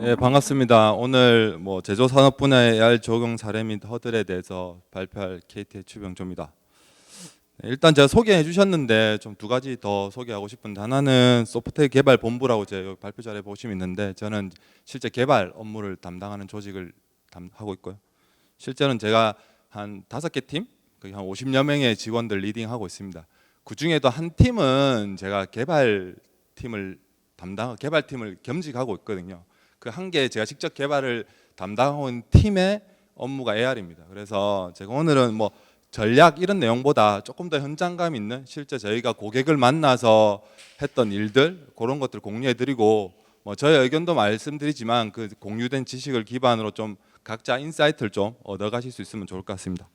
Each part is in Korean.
네, 반갑습니다. 오늘 제조 산업 분야의 AR 적용 사례 및 허들에 대해서 발표할 KT의 추병조입니다. 네, 일단 제가 소개해 주셨는데 좀 두 가지 더 소개하고 싶은데, 하나는 소프트웨어 개발 본부라고 제가 여기 발표 자료에 보시면 있는데, 저는 실제 개발 업무를 담당하는 조직을 하고 있고요. 실제는 제가 한 5개 팀, 거의 한 50여 명의 직원들 리딩하고 있습니다. 그 중에도 한 팀은 제가 개발팀을 겸직하고 있거든요. 그 한 개 제가 직접 개발을 담당하고 있는 팀의 업무가 AR입니다. 그래서 제가 오늘은 전략 이런 내용보다 조금 더 현장감 있는 실제 저희가 고객을 만나서 했던 일들, 그런 것들 공유해드리고, 저의 의견도 말씀드리지만 그 공유된 지식을 기반으로 좀 각자 인사이트를 좀 얻어가실 수 있으면 좋을 것 같습니다.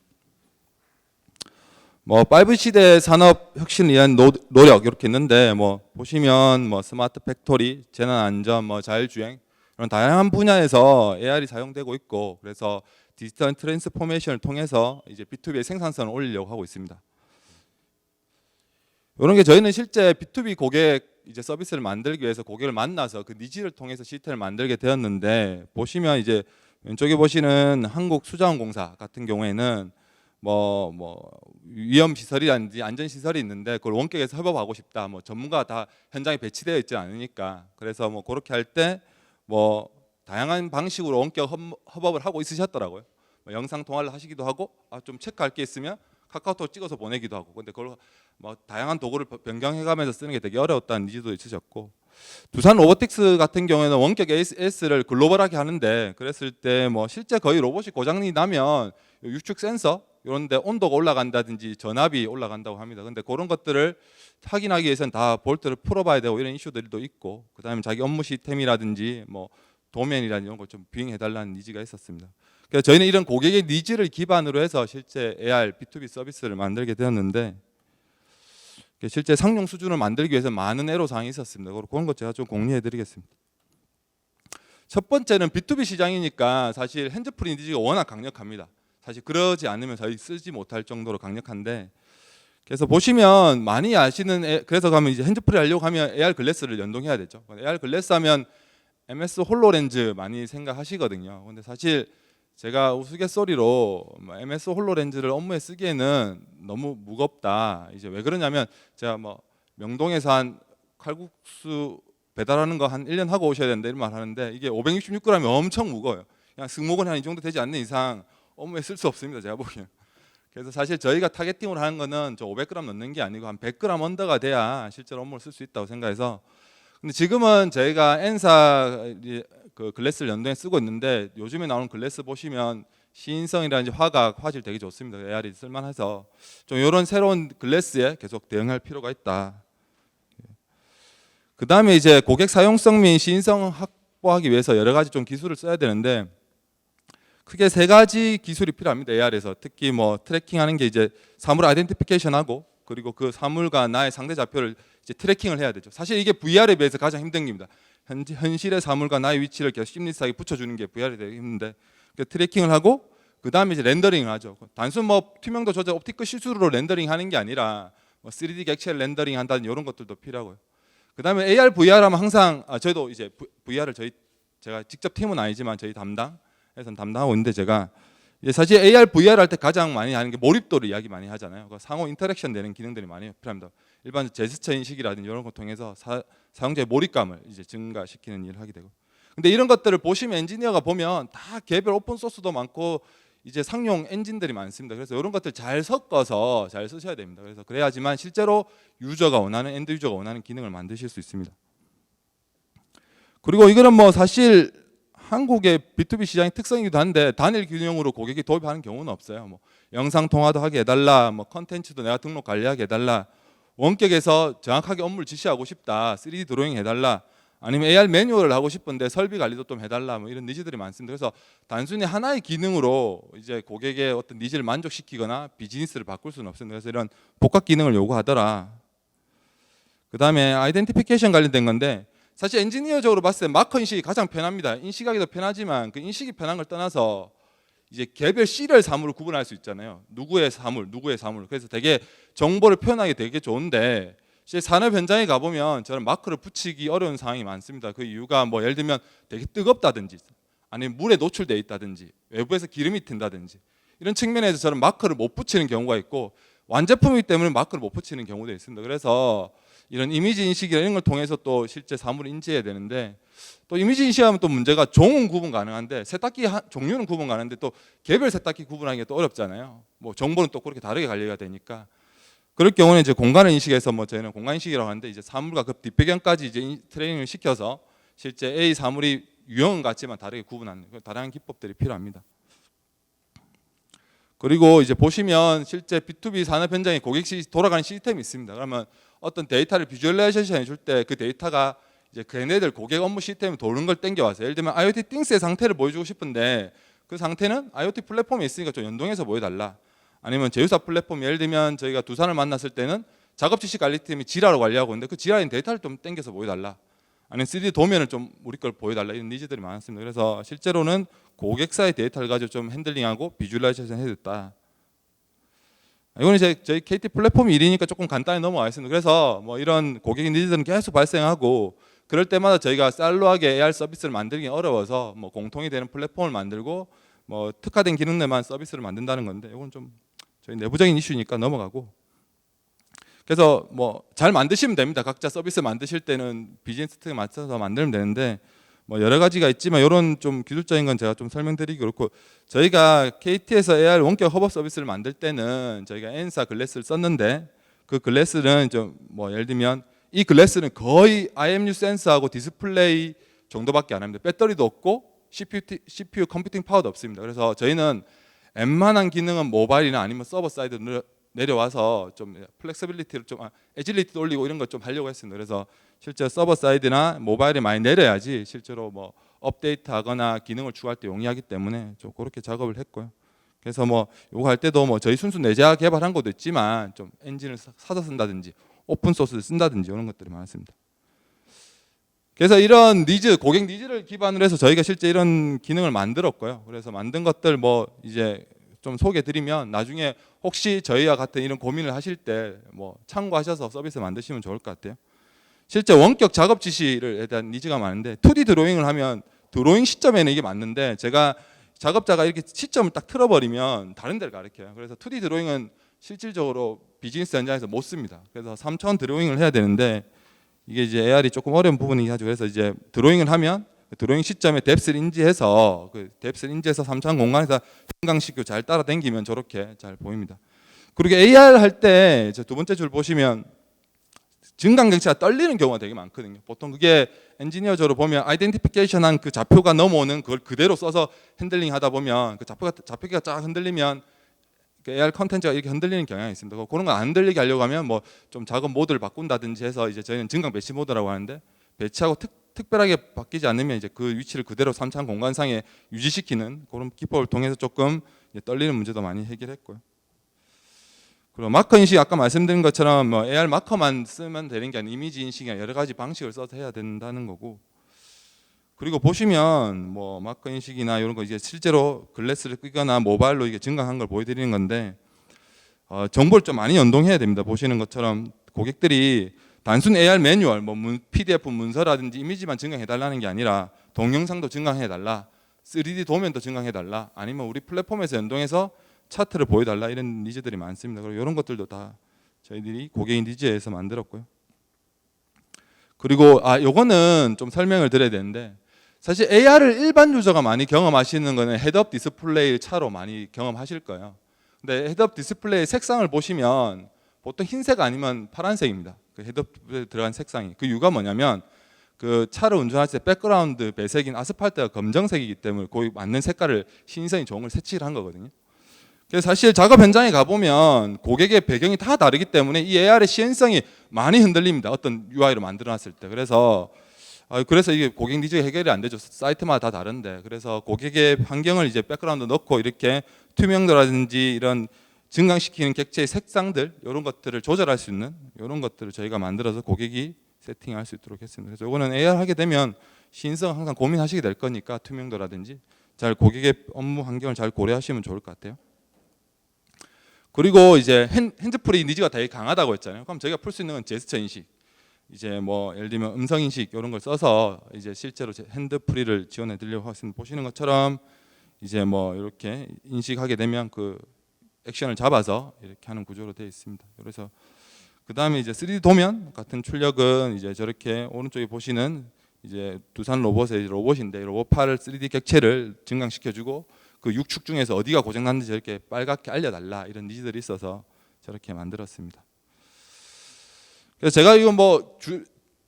5 시대 산업 혁신을 위한 노력 이렇게 있는데, 보시면 스마트 팩토리, 재난 안전, 자율주행 이런 다양한 분야에서 AR이 사용되고 있고, 그래서 디지털 트랜스포메이션을 통해서 이제 B2B의 생산성을 올리려고 하고 있습니다. 이런 게 저희는 실제 B2B 고객 이제 서비스를 만들기 위해서 고객을 만나서 그 니즈를 통해서 시스템을 만들게 되었는데, 보시면 이제 왼쪽에 보시는 한국수자원공사 같은 경우에는 위험 시설이라든지 안전 시설이 있는데 그걸 원격에서 협업하고 싶다. 전문가가 다 현장에 배치되어 있지 않으니까, 그래서 그렇게 할 때 다양한 방식으로 원격 협업을 하고 있으셨더라고요. 영상 통화를 하시기도 하고, 좀 체크할 게 있으면 카카오톡 찍어서 보내기도 하고, 근데 그걸 다양한 도구를 변경해가면서 쓰는 게 되게 어려웠다는 니즈도 있으셨고, 두산 로보틱스 같은 경우에는 원격 AS를 글로벌하게 하는데, 그랬을 때 실제 거의 로봇이 고장이 나면 유축 센서 이런데 온도가 올라간다든지 전압이 올라간다고 합니다. 근데 그런 것들을 확인하기 위해서는 다 볼트를 풀어봐야 되고 이런 이슈들도 있고, 그다음에 자기 업무 시스템이라든지 도면이라든지 이런 걸 좀 비행해달라는 니즈가 있었습니다. 그래서 저희는 이런 고객의 니즈를 기반으로 해서 실제 AR B2B 서비스를 만들게 되었는데, 실제 상용 수준을 만들기 위해서 많은 애로사항이 있었습니다. 그런 것 제가 좀 공유해드리겠습니다. 첫 번째는 B2B 시장이니까 사실 핸즈프리 니즈가 워낙 강력합니다. 사실 그러지 않으면 저희 쓰지 못할 정도로 강력한데, 그래서 보시면 많이 아시는, 그래서 가면 이제 핸즈프리 하려고 하면 AR 글래스를 연동해야 되죠. AR 글래스 하면 MS 홀로렌즈 많이 생각하시거든요. 근데 사실 제가 우스갯소리로 MS 홀로렌즈를 업무에 쓰기에는 너무 무겁다. 이제 왜 그러냐면, 제가 명동에서 한 칼국수 배달하는 거 한 1년 하고 오셔야 된다 이런 말 하는데, 이게 566g이 엄청 무거워요. 그냥 승모근 한 이 정도 되지 않는 이상 업무에 쓸 수 없습니다, 제가 보기엔. 그래서 사실 저희가 타겟팅으로 하는 거는 저 500g 넣는 게 아니고 한 100g 언더가 돼야 실제로 업무를 쓸 수 있다고 생각해서. 근데 지금은 저희가 N사 그 글래스를 연동해 쓰고 있는데, 요즘에 나오는 글래스 보시면 시인성이라든지 화각, 화질 되게 좋습니다. AR이 쓸만해서 좀 이런 새로운 글래스에 계속 대응할 필요가 있다. 그 다음에 이제 고객 사용성 및 시인성 확보하기 위해서 여러 가지 좀 기술을 써야 되는데, 크게 3가지 기술이 필요합니다. AR에서 특히 트래킹하는 게 이제 사물 아이덴티피케이션하고, 그리고 그 사물과 나의 상대 좌표를 이제 트래킹을 해야 되죠. 사실 이게 VR에 비해서 가장 힘든 겁니다. 현실의 사물과 나의 위치를 계속 심리스하게 붙여주는 게 VR이 되게 힘든데, 트래킹을 하고 그 다음에 이제 렌더링을 하죠. 단순 투명도 조절, 옵티크 시술로 렌더링하는 게 아니라 3D 객체 렌더링 한다는 이런 것들도 필요하고요. 그 다음에 AR, VR 하면 항상 저희도 이제 VR을 제가 직접 팀은 아니지만 저희 담당에서 담당하고 있는데, 제가 사실 AR, VR 할 때 가장 많이 하는 게 몰입도를 이야기 많이 하잖아요. 상호 인터랙션 되는 기능들이 많이 필요합니다. 일반 제스처 인식이라든지 이런 걸 통해서 사용자의 몰입감을 이제 증가시키는 일을 하게 되고. 근데 이런 것들을 보시면 엔지니어가 보면 다 개별 오픈 소스도 많고 이제 상용 엔진들이 많습니다. 그래서 이런 것들 잘 섞어서 잘 쓰셔야 됩니다. 그래서 그래야지만 실제로 유저가 원하는, 엔드 유저가 원하는 기능을 만드실 수 있습니다. 그리고 이거는 사실 한국의 B2B 시장의 특성이기도 한데, 단일 기능으로 고객이 도입하는 경우는 없어요. 영상 통화도 하게 해달라, 컨텐츠도 내가 등록 관리하게 해달라, 원격에서 정확하게 업무를 지시하고 싶다, 3D 드로잉 해달라, 아니면 AR 매뉴얼을 하고 싶은데 설비 관리도 좀 해달라, 이런 니즈들이 많습니다. 그래서 단순히 하나의 기능으로 이제 고객의 어떤 니즈를 만족시키거나 비즈니스를 바꿀 수는 없습니다. 그래서 이런 복합 기능을 요구하더라. 그 다음에 아이덴티피케이션 관련된 건데, 사실 엔지니어적으로 봤을 때 마커 인식이 가장 편합니다. 인식하기도 편하지만 그 인식이 편한 걸 떠나서 이제 개별 시리얼 사물을 구분할 수 있잖아요. 누구의 사물, 누구의 사물. 그래서 되게 정보를 표현하기 되게 좋은데, 실제 산업 현장에 가보면 저는 마크를 붙이기 어려운 상황이 많습니다. 그 이유가 뭐 예를 들면 되게 뜨겁다든지 아니면 물에 노출돼 있다든지 외부에서 기름이 튄다든지 이런 측면에서 저는 마크를 못 붙이는 경우가 있고 완제품이기 때문에 마크를 못 붙이는 경우도 있습니다. 그래서 이런 이미지 인식이나 이런 걸 통해서 또 실제 사물을 인지해야 되는데 또 이미지 인식하면 또 문제가 종은 구분 가능한데 세탁기 종류는 구분 가능한데 또 개별 세탁기 구분하기가 또 어렵잖아요. 뭐 정보는 또 그렇게 다르게 관리가 되니까 그럴 경우는 이제 공간을 인식해서 뭐 저희는 공간 인식이라고 하는데 이제 사물과 그 뒷배경까지 이제 트레이닝을 시켜서 실제 A 사물이 유형은 같지만 다르게 구분하는 다양한 기법들이 필요합니다. 그리고 이제 보시면 실제 B2B 산업 현장에 고객이 돌아가는 시스템이 있습니다. 그러면 어떤 데이터를 비주얼라이제이션 해줄 때 그 데이터가 이제 걔네들 고객 업무 시스템에 도는 걸 땡겨와서 예를 들면 IoT 띵스의 상태를 보여주고 싶은데 그 상태는 IoT 플랫폼이 있으니까 좀 연동해서 보여달라. 아니면 제휴사 플랫폼 예를 들면 저희가 두산을 만났을 때는 작업 지시 관리팀이 지라로 관리하고 있는데 그 지라인 데이터를 좀 땡겨서 보여달라. 아니면 3D 도면을 좀 우리 걸 보여달라 이런 니즈들이 많았습니다. 그래서 실제로는 고객사의 데이터를 가지고 좀 핸들링하고 비주얼라이제이션 해줬다. 이거는 이제 저희 KT 플랫폼 일이니까 조금 간단히 넘어와 있습니다. 그래서 뭐 이런 고객 니즈들은 계속 발생하고 그럴 때마다 저희가 쌀로하게 AR 서비스를 만들기 어려워서 뭐 공통이 되는 플랫폼을 만들고 뭐 특화된 기능들만 서비스를 만든다는 건데 이건 좀 저희 내부적인 이슈니까 넘어가고 그래서 뭐 잘 만드시면 됩니다. 각자 서비스 만드실 때는 비즈니스 특에 맞춰서 만들면 되는데 뭐 여러 가지가 있지만 이런 좀 기술적인 건 제가 좀 설명드리기 그렇고 저희가 KT에서 AR 원격 협업 서비스를 만들 때는 저희가 N사 글래스를 썼는데 그 글래스는 좀 뭐 예를 들면 이 글래스는 거의 IMU 센서하고 디스플레이 정도밖에 안 합니다. 배터리도 없고 CPU 컴퓨팅 파워도 없습니다. 그래서 저희는 웬만한 기능은 모바일이나 아니면 서버 사이드 내려와서 좀 플렉서빌리티를 좀 애질리티도 올리고 이런 걸 좀 하려고 했습니다. 그래서 실제 서버 사이드나 모바일에 많이 내려야지 실제로 뭐 업데이트하거나 기능을 추가할 때 용이하기 때문에 좀 그렇게 작업을 했고요. 그래서 뭐 요거 할 때도 뭐 저희 순수 내재화 개발한 것도 있지만 좀 엔진을 사서 쓴다든지 오픈 소스를 쓴다든지 이런 것들이 많습니다. 그래서 이런 니즈, 고객 니즈를 기반으로 해서 저희가 실제 이런 기능을 만들었고요. 그래서 만든 것들 뭐 이제 좀 소개드리면 나중에 혹시 저희와 같은 이런 고민을 하실 때 뭐 참고하셔서 서비스 만드시면 좋을 것 같아요. 실제 원격 작업 지시에 대한 니즈가 많은데 2D 드로잉을 하면 드로잉 시점에는 이게 맞는데 제가 작업자가 이렇게 시점을 딱 틀어버리면 다른 데를 가리켜요. 그래서 2D 드로잉은 실질적으로 비즈니스 현장에서 못 씁니다. 그래서 3차원 드로잉을 해야 되는데 이게 이제 AR이 조금 어려운 부분이긴 하죠. 그래서 이제 드로잉을 하면 드로잉 시점에 뎁스를 인지해서 그 뎁스를 인지해서 3차원 공간에서 증강시키고 잘 따라다니면 저렇게 잘 보입니다. 그리고 AR 할 때 두 번째 줄 보시면 증강 객체가 떨리는 경우가 되게 많거든요. 보통 그게 엔지니어적으로 보면 아이덴티피케이션한 그 좌표가 넘어오는 그걸 그대로 써서 핸들링 하다 보면 그 좌표기가 쫙 흔들리면 그 AR 컨텐츠가 이렇게 흔들리는 경향이 있습니다. 그런 거 안 흔들리게 하려고 하면 뭐 좀 작업 모드를 바꾼다든지 해서 이제 저희는 증강 배치 모드라고 하는데 배치하고 특별하게 바뀌지 않으면 이제 그 위치를 그대로 3차원 공간상에 유지시키는 그런 기법을 통해서 조금 떨리는 문제도 많이 해결했고요. 그리고 마커 인식 아까 말씀드린 것처럼 뭐 AR 마커만 쓰면 되는 게 아니라 이미지 인식이나 여러 가지 방식을 써서 해야 된다는 거고. 그리고 보시면 뭐 마커 인식이나 이런 거 이제 실제로 글래스를 끼거나 모바일로 이게 증강한 걸 보여드리는 건데 정보를 좀 많이 연동해야 됩니다. 보시는 것처럼 고객들이 단순 AR 매뉴얼, 뭐 PDF 문서라든지 이미지만 증강해달라는 게 아니라 동영상도 증강해달라, 3D 도면도 증강해달라, 아니면 우리 플랫폼에서 연동해서 차트를 보여달라 이런 니즈들이 많습니다. 그리고 이런 것들도 다 저희들이 고객 니즈에서 만들었고요. 그리고 요거는 좀 설명을 드려야 되는데 사실 AR을 일반 유저가 많이 경험하시는 거는 헤드업 디스플레이 차로 많이 경험하실 거예요. 근데 헤드업 디스플레이 색상을 보시면 보통 흰색 아니면 파란색입니다. 그 헤드업에 들어간 색상이. 그 이유가 뭐냐면 그 차를 운전하실 때 백그라운드 배색인 아스팔트가 검정색이기 때문에 거기 맞는 색깔을 신선이 좋은 걸 색칠을 한 거거든요. 그래서 사실 작업 현장에 가보면 고객의 배경이 다 다르기 때문에 이 AR의 시행성이 많이 흔들립니다. 어떤 UI로 만들어놨을 때. 그래서 이게 고객 니즈 해결이 안 되죠. 사이트마다 다 다른데. 그래서 고객의 환경을 이제 백그라운드 넣고 이렇게 투명도라든지 이런 증강시키는 객체의 색상들 이런 것들을 조절할 수 있는 이런 것들을 저희가 만들어서 고객이 세팅할 수 있도록 했습니다. 그래서 이거는 AR 하게 되면 시인성 항상 고민하시게 될 거니까 투명도라든지 잘 고객의 업무 환경을 잘 고려하시면 좋을 것 같아요. 그리고 이제 핸즈프리 니즈가 되게 강하다고 했잖아요. 그럼 저희가 풀 수 있는 건 제스처 인식, 이제 뭐 예를 들면 음성 인식 이런 걸 써서 이제 실제로 핸드프리를 지원해 드리려고 하고 있습니다. 보시는 것처럼 이제 뭐 이렇게 인식하게 되면 그 액션을 잡아서 이렇게 하는 구조로 되어 있습니다. 그래서 그 다음에 이제 3D 도면 같은 출력은 이제 저렇게 오른쪽에 보시는 이제 두산 로봇의 로봇인데 로봇팔을 3D 객체를 증강시켜주고 그 6축 중에서 어디가 고장났는지 저렇게 빨갛게 알려달라 이런 니즈들이 있어서 저렇게 만들었습니다. 그래서 제가 이거 뭐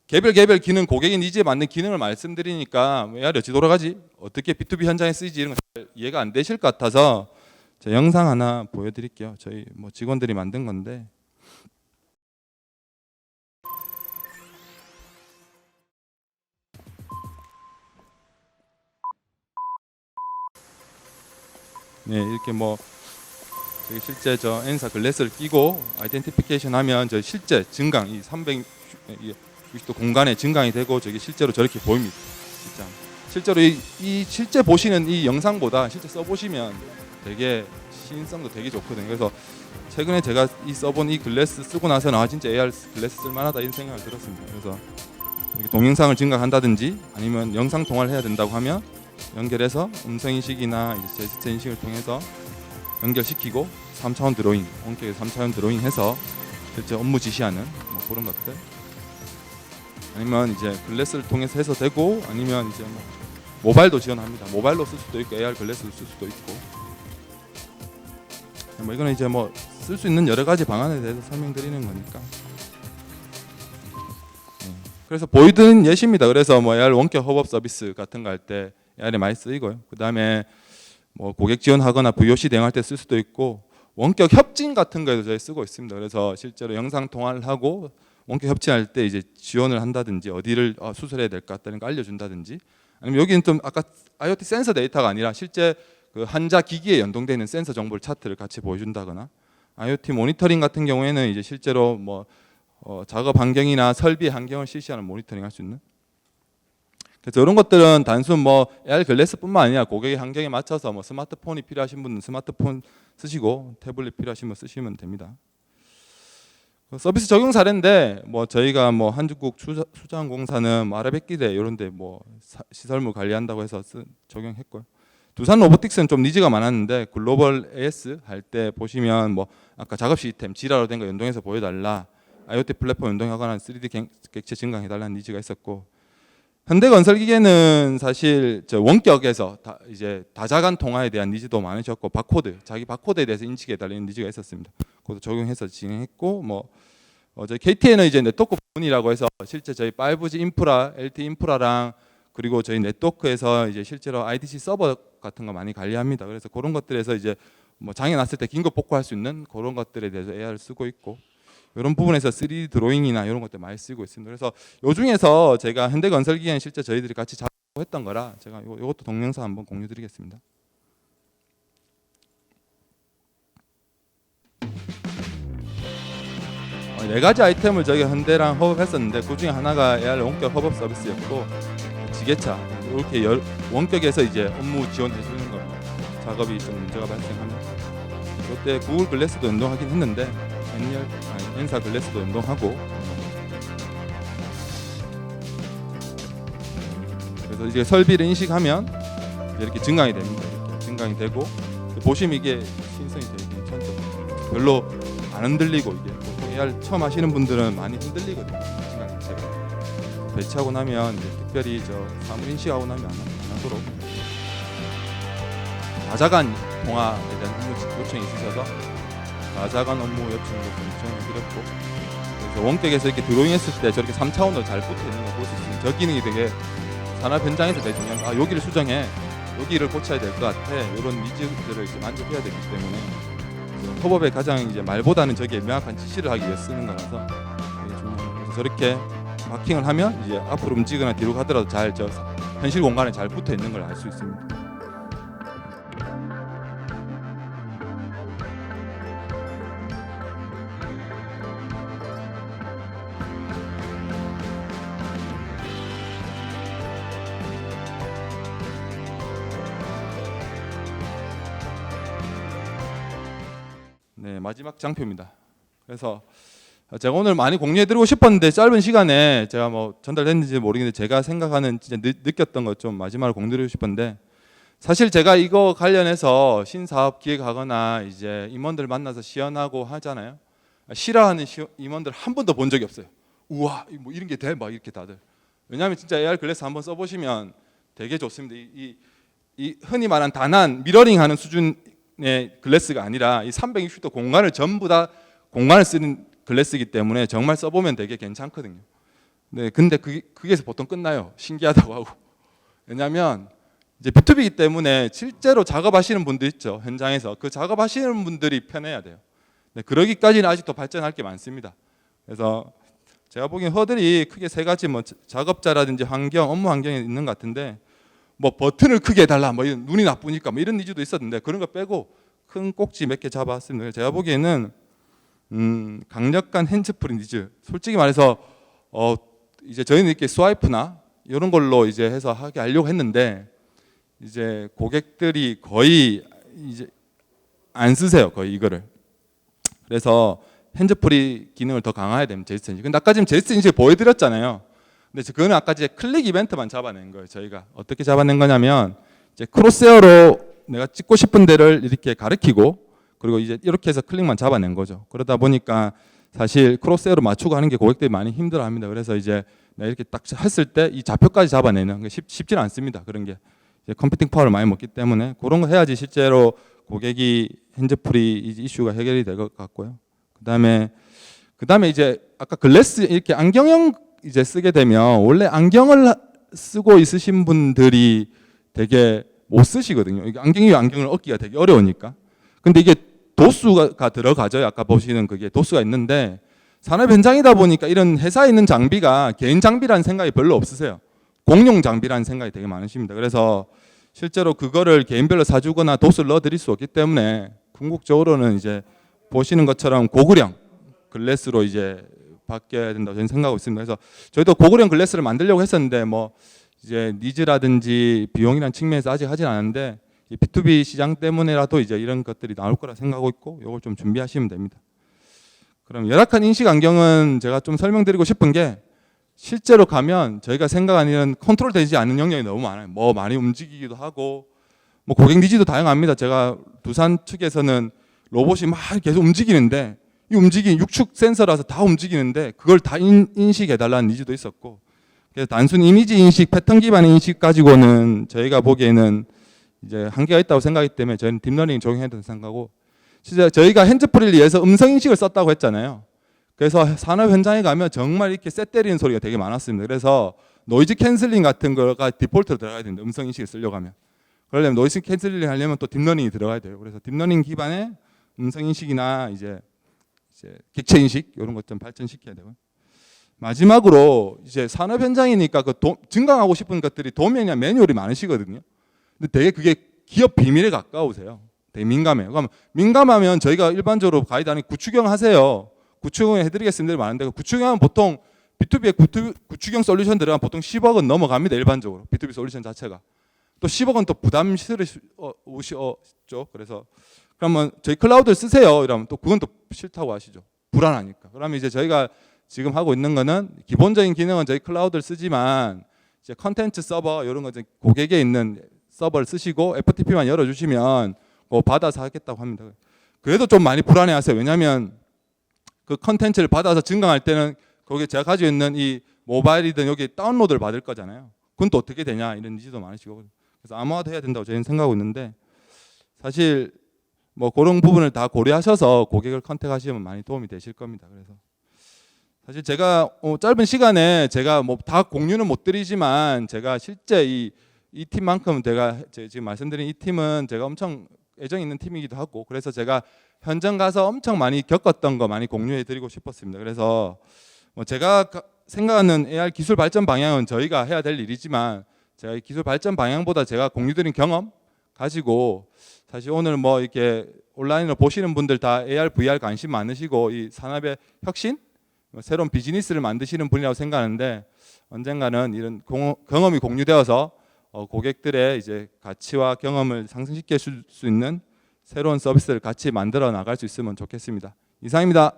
개별 기능 고객의 니즈에 맞는 기능을 말씀드리니까 AR이 어찌 돌아가지? 어떻게 B2B 현장에 쓰이지? 이런 거 잘 이해가 안 되실 것 같아서 제가 영상 하나 보여드릴게요. 저희 뭐 직원들이 만든 건데. 네, 이렇게 뭐 저기 실제 저 N사 글래스를 끼고 아이덴티피케이션 하면 저 실제 증강 이 360도 공간에 증강이 되고 저기 실제로 저렇게 보입니다. 진짜 실제로 이 실제 보시는 이 영상보다 실제 써보시면 되게 시인성도 되게 좋거든요. 그래서 최근에 제가 이 써본 이 글래스 쓰고 나서는 아 진짜 AR 글래스 쓸만하다 이런 생각을 들었습니다. 그래서 이렇게 동영상을 증강한다든지 아니면 영상 통화를 해야 된다고 하면 연결해서 음성 인식이나 이제 제스처 인식을 통해서 연결시키고 3차원 드로잉, 원격에서 3차원 드로잉 해서 실제 업무 지시하는 뭐 그런 것들. 아니면 이제 글래스를 통해서 해서 되고 아니면 이제 뭐 모바일도 지원합니다. 모바일로 쓸 수도 있고 AR 글래스로 쓸 수도 있고. 뭐 이거는 이제 뭐 쓸 수 있는 여러 가지 방안에 대해서 설명드리는 거니까. 그래서 보이드는 예시입니다. 그래서 뭐 AR 원격 협업 서비스 같은 거 할 때 AR이 많이 쓰이고요. 그 다음에 뭐 고객 지원하거나 VOC 대응할 때 쓸 수도 있고 원격 협진 같은 거에도 저희 쓰고 있습니다. 그래서 실제로 영상 통화를 하고 원격 협진할 때 이제 지원을 한다든지 어디를 수술해야 될 것 같다는 거 알려준다든지 아니면 여기는 좀 아까 IoT 센서 데이터가 아니라 실제 그 환자 기기에 연동되어 있는 센서 정보를 차트를 같이 보여준다거나 IoT 모니터링 같은 경우에는 이제 실제로 뭐 작업 환경이나 설비 환경을 실시하는 모니터링 할 수 있는. 그래서 이런 것들은 단순 뭐 AR 글래스뿐만 아니라 고객의 환경에 맞춰서 뭐 스마트폰이 필요하신 분은 스마트폰 쓰시고 태블릿 필요하신 분 쓰시면 됩니다. 서비스 적용 사례인데 뭐 저희가 뭐 한중국 수자원공사는 뭐 아라뱃기대 이런데 뭐 시설물 관리한다고 해서 적용했고요. 두산 로보틱스는 좀 니즈가 많았는데 글로벌 AS 할 때 보시면 뭐 아까 작업 시스템 지라로 된 거 연동해서 보여달라, IoT 플랫폼 연동하거나 3D 객체 증강해달라는 니즈가 있었고, 현대건설기계는 사실 저 원격에서 이제 다자간 통화에 대한 니즈도 많으셨고 바코드, 자기 바코드에 대해서 인식해달라는 니즈가 있었습니다. 그것도 적용해서 진행했고 뭐 저희 KTN은 이제 네트워크 부분이라고 해서 실제 저희 5G 인프라, LTE 인프라랑 그리고 저희 네트워크에서 이제 실제로 IDC 서버 같은 거 많이 관리합니다. 그래서 그런 것들에서 이제 뭐 장애 났을 때 긴급 복구할 수 있는 그런 것들에 대해서 AR을 쓰고 있고 이런 부분에서 3D 드로잉이나 이런 것들 많이 쓰고 있습니다. 그래서 요 중에서 제가 현대건설기계는 실제 저희들이 같이 작업했던 거라 제가 이것도 동영상 한번 공유드리겠습니다. 네 가지 아이템을 저희가 현대랑 협업했었는데 그 중에 하나가 AR 원격 협업 서비스였고 지게차 이렇게 원격에서 이제 업무 지원해 주는 거 작업이 좀 문제가 발생하면 그때 구글 글래스도 연동하긴 했는데 N사 글래스도 연동하고 그래서 이제 설비를 인식하면 이렇게 증강이 됩니다. 이렇게 증강이 되고 보시면 이게 신성이 되게 괜찮죠. 별로 안 흔들리고 이게 보통 AR 처음 하시는 분들은 많이 흔들리거든요. 증강 자체가 배치하고 나면 이제 특별히 저 사물 인식하고 나면 안 하도록 다자간 통화에 대한 업무 요청이 있으셔서 다자간 업무 요청으로 지원을 드렸고 그래서 원격에서 이렇게 드로잉했을 때 저렇게 3차원으로 잘 붙어 있는 거 볼 수 있습니다. 저 기능이 되게 산업 현장에서 되게 중요한 거. 여기를 수정해, 여기를 고쳐야 될 것 같아. 이런 니즈들을 이제 만족해야 되기 때문에 협업의 가장 이제 말보다는 저게 명확한 지시를 하기 위해 쓰는 거라서 되게 중요해요. 그래서 저렇게 마킹을 하면 이제 앞으로 움직이거나 뒤로 가더라도 잘 저 현실 공간에 잘 붙어 있는 걸 알 수 있습니다. 네, 마지막 장표입니다. 그래서 제가 오늘 많이 공유해드리고 싶었는데 짧은 시간에 제가 뭐 전달됐는지 모르겠는데 제가 생각하는 진짜 느꼈던 것 좀 마지막으로 공유드리고 싶은데, 사실 제가 이거 관련해서 신사업 기획하거나 이제 임원들 만나서 시연하고 하잖아요. 싫어하는 임원들 한 번도 본 적이 없어요. 우와, 뭐 이런 게 돼? 막 이렇게 다들. 왜냐하면 진짜 AR 글래스 한번 써보시면 되게 좋습니다. 이 흔히 말하는 단한 미러링하는 수준의 글래스가 아니라 이 360도 공간을 전부 다 공간을 쓰는 글래스이기 때문에 정말 써보면 되게 괜찮거든요. 네, 근데 그게서 보통 끝나요. 신기하다고 하고. 왜냐하면 이제 B2B이기 때문에 실제로 작업하시는 분들 있죠, 현장에서. 그 작업하시는 분들이 편해야 돼요. 네, 그러기까지는 아직도 발전할 게 많습니다. 그래서 제가 보기엔 허들이 크게 세 가지, 뭐 작업자라든지 환경, 업무 환경에 있는 것 같은데, 뭐 버튼을 크게 해달라, 뭐 이런 눈이 나쁘니까 뭐 이런 니즈도 있었는데 그런 거 빼고 큰 꼭지 몇 개 잡아왔습니다. 제가 보기에는 강력한 핸즈프리 니즈. 솔직히 말해서 이제 저희는 이렇게 스와이프나 이런 걸로 이제 해서 하려고 했는데, 이제 고객들이 거의 이제 안 쓰세요, 거의 이거를. 그래서 핸즈프리 기능을 더 강화해야 됩니다, 제스처 인식. 근데 아까 지금 제스처 인식 보여드렸잖아요. 근데 그거는 아까 이제 클릭 이벤트만 잡아낸 거예요. 저희가 어떻게 잡아낸 거냐면, 이제 크로스헤어로 내가 찍고 싶은 데를 이렇게 가리키고, 그리고 이제 이렇게 해서 클릭만 잡아낸 거죠. 그러다 보니까 사실 크로스헤어로 맞추고 하는 게 고객들이 많이 힘들어합니다. 그래서 이제 내가 이렇게 딱 했을 때 이 좌표까지 잡아내는 게 쉽지는 않습니다. 그런 게 이제 컴퓨팅 파워를 많이 먹기 때문에 그런 거 해야지 실제로 고객이 핸즈프리 이슈가 해결이 될 것 같고요. 그다음에 이제 아까 글래스 이렇게 안경형 이제 쓰게 되면, 원래 안경을 쓰고 있으신 분들이 되게 못 쓰시거든요. 이게 안경을 얻기가 되게 어려우니까. 근데 이게 도수가 들어가죠. 아까 보시는 그게 도수가 있는데, 산업 현장이다 보니까 이런 회사에 있는 장비가 개인 장비라는 생각이 별로 없으세요. 공용 장비라는 생각이 되게 많으십니다. 그래서 실제로 그거를 개인별로 사주거나 도수를 넣어드릴 수 없기 때문에 궁극적으로는 이제 보시는 것처럼 고구령 글래스로 이제 바뀌어야 된다고 저는 생각하고 있습니다. 그래서 저희도 고구령 글래스를 만들려고 했었는데, 뭐 이제 니즈라든지 비용이라는 측면에서 아직 하진 않았는데, 이 B2B 시장 때문에라도 이제 이런 것들이 나올 거라 생각하고 있고, 이걸 좀 준비하시면 됩니다. 그럼 열악한 인식 안경은 제가 좀 설명드리고 싶은 게, 실제로 가면 저희가 생각하는 이런 컨트롤 되지 않는 영역이 너무 많아요. 뭐 많이 움직이기도 하고, 뭐 고객 니즈도 다양합니다. 제가 두산 측에서는 로봇이 막 계속 움직이는데, 이 움직이는 육축 센서라서 다 움직이는데 그걸 다 인식해달라는 니즈도 있었고, 그래서 단순 이미지 인식, 패턴 기반의 인식 가지고는 저희가 보기에는 이제 한계가 있다고 생각하기 때문에 저희는 딥러닝 적용해야 된다고 생각하고, 진짜 저희가 핸즈프리를 위해서 음성 인식을 썼다고 했잖아요. 그래서 산업 현장에 가면 정말 이렇게 쇳 때리는 소리가 되게 많았습니다. 그래서 노이즈 캔슬링 같은 거가 디폴트로 들어가야 됩니다. 음성 인식을 쓰려고 하면. 그러려면 노이즈 캔슬링 하려면 또 딥러닝이 들어가야 돼요. 그래서 딥러닝 기반의 음성 인식이나 이제 객체 인식 이런 것 좀 발전시켜야 되고요. 마지막으로 이제 산업 현장이니까 증강하고 싶은 것들이 도면이나 매뉴얼이 많으시거든요. 근데 되게 그게 기업 비밀에 가까우세요. 되게 민감해요. 그럼 민감하면 저희가 일반적으로 가이드 안에 구축형 하세요. 구축형 해드리겠습니다 많은데, 구축형은 보통 B2B의 구축형 솔루션 들어가면 보통 10억은 넘어갑니다. 일반적으로 B2B 솔루션 자체가. 또 10억은 또 부담스러우시죠. 그래서 그러면 저희 클라우드를 쓰세요 이러면 또 그건 또 싫다고 하시죠. 불안하니까. 그러면 이제 저희가 지금 하고 있는 거는 기본적인 기능은 저희 클라우드를 쓰지만, 이제 컨텐츠 서버 이런 거 고객에 있는 서버를 쓰시고 FTP만 열어주시면 뭐 받아서 하겠다고 합니다. 그래도 좀 많이 불안해하세요. 왜냐하면 그 컨텐츠를 받아서 증강할 때는 거기에 제가 가지고 있는 이 모바일이든 여기 다운로드를 받을 거잖아요. 그건 또 어떻게 되냐 이런 니즈도 많으시고, 그래서 암호화도 해야 된다고 저희는 생각하고 있는데, 사실 뭐 그런 부분을 다 고려하셔서 고객을 컨택하시면 많이 도움이 되실 겁니다. 그래서 사실 제가 짧은 시간에 제가 뭐 다 공유는 못 드리지만, 제가 실제 이 팀만큼 제가 지금 말씀드린 이 팀은 제가 엄청 애정 있는 팀이기도 하고, 그래서 제가 현장 가서 엄청 많이 겪었던 거 많이 공유해 드리고 싶었습니다. 그래서 뭐 제가 생각하는 AR 기술 발전 방향은 저희가 해야 될 일이지만, 제가 이 기술 발전 방향보다 제가 공유 드린 경험 가지고, 사실 오늘 뭐 이렇게 온라인으로 보시는 분들 다 AR, VR 관심 많으시고 이 산업의 혁신, 새로운 비즈니스를 만드시는 분이라고 생각하는데, 언젠가는 이런 경험이 공유되어서 고객들의 이제 가치와 경험을 상승시킬 수 있는 새로운 서비스를 같이 만들어 나갈 수 있으면 좋겠습니다. 이상입니다.